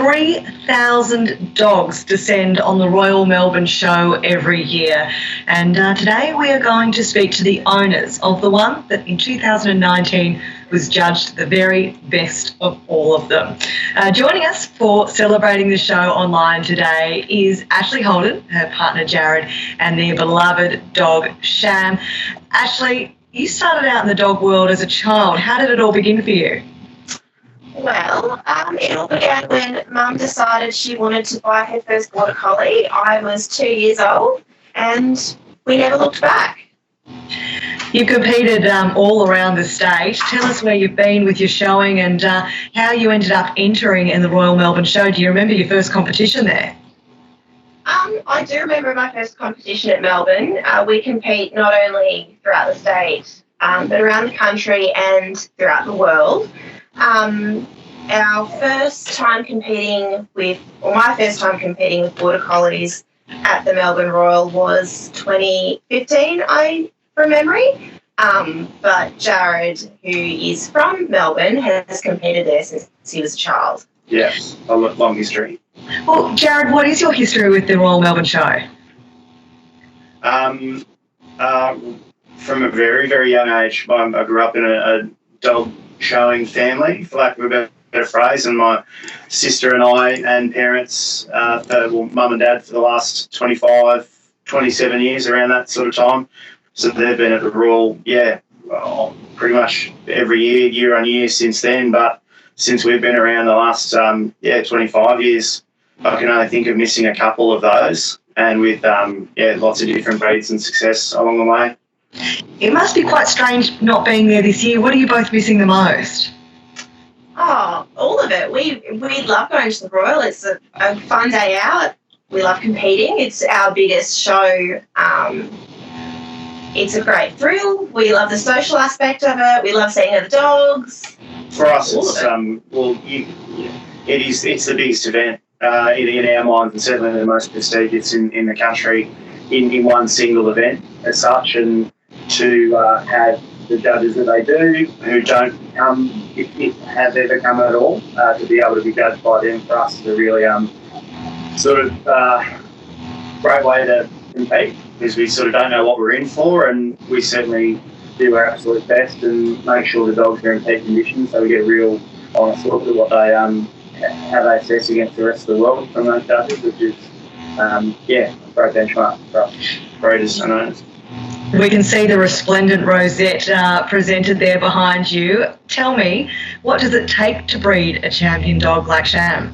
3,000 dogs descend on the Royal Melbourne Show every year. And today we are going to speak to the owners of the one that in 2019 was judged the very best of all of them. Joining us for celebrating the show online today is Ashlee Houlden, her partner Jarrod, and their beloved dog Sham. Ashlee, you started out in the dog world as a child. How did it all begin for you? Well, it all began when Mum decided she wanted to buy her first Border Collie. I was 2 years old and we never looked back. You competed all around the state. Tell us where you've been with your showing and how you ended up entering in the Royal Melbourne Show. Do you remember your first competition there? I do remember my first competition at Melbourne. We compete not only throughout the state, but around the country and throughout the world. Our first time competing with, or my first time competing with Border Collies at the Melbourne Royal was 2015, from memory. But Jarrod, who is from Melbourne, has competed there since he was a child. Yeah, a long history. Well, Jarrod, what is your history with the Royal Melbourne Show? From a very, very young age, I grew up in a dog showing family, for lack of a better phrase, and my sister and I and parents, mum and dad for the last 27 years, around that sort of time. So they've been at the Royal, pretty much every year on year since then. But since we've been around the last, 25 years, I can only think of missing a couple of those, and with, lots of different breeds and success along the way. It must be quite strange not being there this year. What are you both missing the most? Oh, all of it. We love going to the Royal. It's a fun day out. We love competing. It's our biggest show. It's a great thrill. We love the social aspect of it. We love seeing other dogs. For us, it's the biggest event in our minds, and certainly the most prestigious in the country in one single event as such. And to have the judges that they do, who don't come, if have ever come at all, to be able to be judged by them, for us is a really great way to compete, because we sort of don't know what we're in for, and we certainly do our absolute best and make sure the dogs are in peak condition, so we get a real honest look at what they how they assess against the rest of the world from those judges, which is a great benchmark for us breeders and owners. We can see the resplendent rosette presented there behind you. Tell me, what does it take to breed a champion dog like Sham?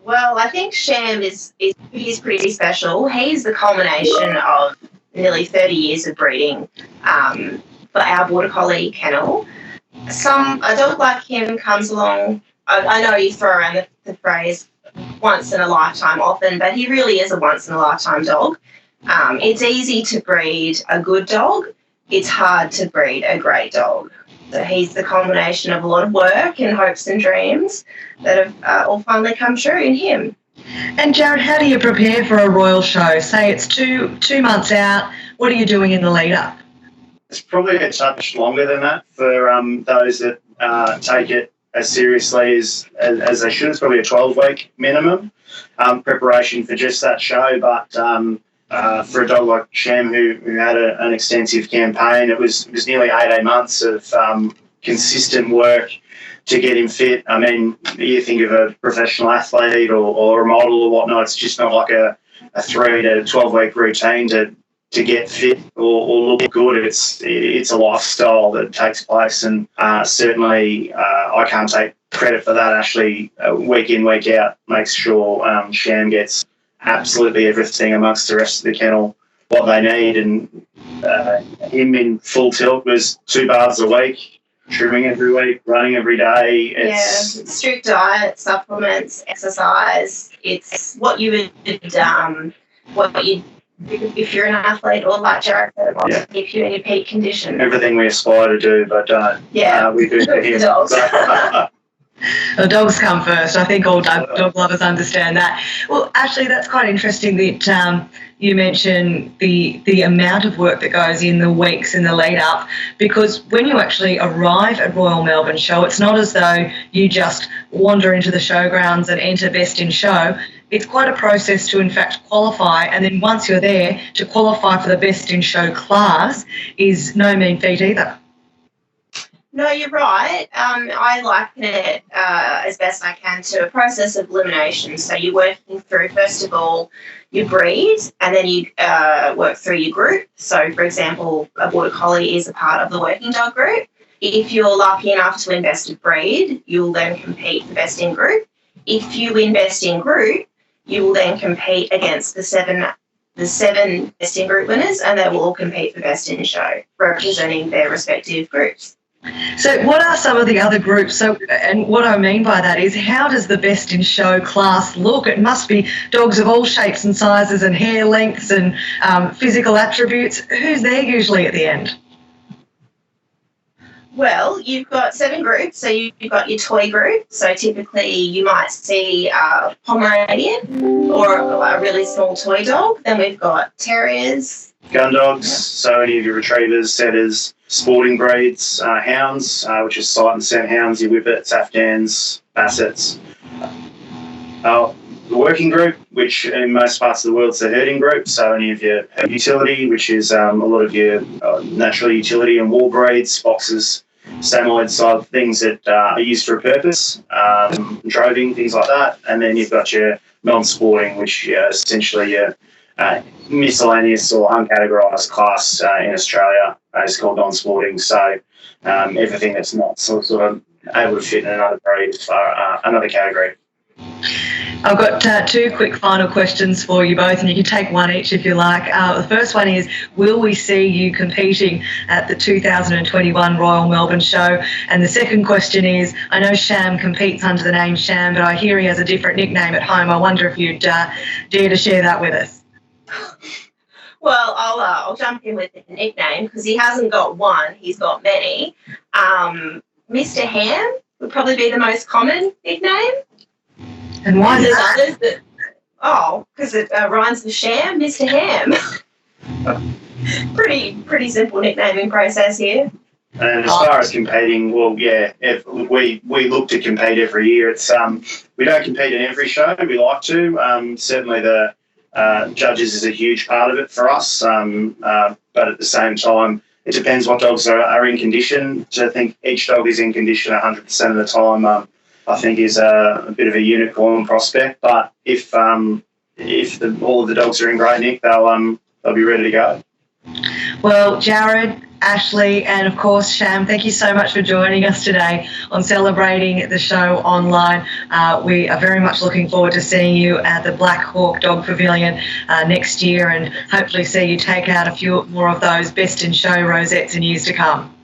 Well, I think Sham he's pretty special. He's the culmination of nearly 30 years of breeding for our Border Collie kennel. A dog like him comes along, I know you throw around the phrase once in a lifetime often, but he really is a once in a lifetime dog. It's easy to breed a good dog. It's hard to breed a great dog. So he's the culmination of a lot of work and hopes and dreams that have all finally come true in him. And Jarrod, how do you prepare for a Royal Show? Say it's two months out. What are you doing in the lead up? It's probably a touch longer than that for those that take it as seriously as they should. It's probably a 12-week minimum preparation for just that show. But for a dog like Sham, who had an extensive campaign, it was nearly 18 months of consistent work to get him fit. I mean, you think of a professional athlete or a model or whatnot, it's just not like a 3 to 12-week routine to get fit or look good. It's a lifestyle that takes place, and certainly I can't take credit for that. Ashlee, week in, week out, makes sure Sham gets absolutely everything amongst the rest of the kennel, what they need, and him in full tilt was 2 baths a week, trimming every week, running every day. It's strict diet, supplements, exercise. It's what you would if you're an athlete or like Jarrod said, wants to keep you in your peak condition. Everything we aspire to do, but don't. Yeah, we do for him. Well, dogs come first. I think all dog lovers understand that. Well, actually, that's quite interesting that you mentioned the amount of work that goes in the weeks in the lead up, because when you actually arrive at Royal Melbourne Show, it's not as though you just wander into the showgrounds and enter Best in Show. It's quite a process to, in fact, qualify. And then once you're there, to qualify for the Best in Show class is no mean feat either. No, you're right. I liken it as best I can to a process of elimination. So you're working through, first of all, your breed, and then you work through your group. So, for example, a Border Collie is a part of the working dog group. If you're lucky enough to invest in breed, you'll then compete for best in group. If you invest in group, you will then compete against the seven best in group winners, and they will all compete for best in show, representing their respective groups. So what are some of the other groups? So, and what I mean by that is, how does the Best in Show class look? It must be dogs of all shapes and sizes and hair lengths and physical attributes. Who's there usually at the end? Well, you've got 7 groups. So you've got your toy group. So typically you might see a Pomeranian or a really small toy dog. Then we've got terriers. Gun dogs, so any of your retrievers, setters, sporting breeds, hounds, which is sight and scent hounds, your whippets, Afghans, bassets. The working group, which in most parts of the world is the herding group, so any of your utility, which is a lot of your natural utility and war breeds, boxes, stamoid side things that are used for a purpose, droving, things like that. And then you've got your non-sporting, which essentially your miscellaneous or uncategorised class in Australia is called non-sporting. So everything that's not sort of able to fit in another breed for another category. I've got 2 quick final questions for you both, and you can take one each if you like. The first one is, will we see you competing at the 2021 Royal Melbourne Show? And the second question is, I know Sham competes under the name Sham, but I hear he has a different nickname at home. I wonder if you'd dare to share that with us. Well, I'll jump in with the nickname because he hasn't got one, he's got many. Mr. Ham would probably be the most common nickname. And why is that? Others that, because it rhymes with Sham, Mr. Ham. pretty simple nicknaming process here. And as far as competing, well, yeah, if we look to compete every year. It's we don't compete in every show. We like to. Certainly the judges is a huge part of it for us. But at the same time, it depends what dogs are in condition. So I think each dog is in condition 100% of the time. I think is a bit of a unicorn prospect. But if all of the dogs are in great nick, they'll be ready to go. Well, Jarrod, Ashlee, and of course Sham, thank you so much for joining us today on Celebrating the Show Online. We are very much looking forward to seeing you at the Black Hawk Dog Pavilion next year, and hopefully see you take out a few more of those Best in Show rosettes in years to come.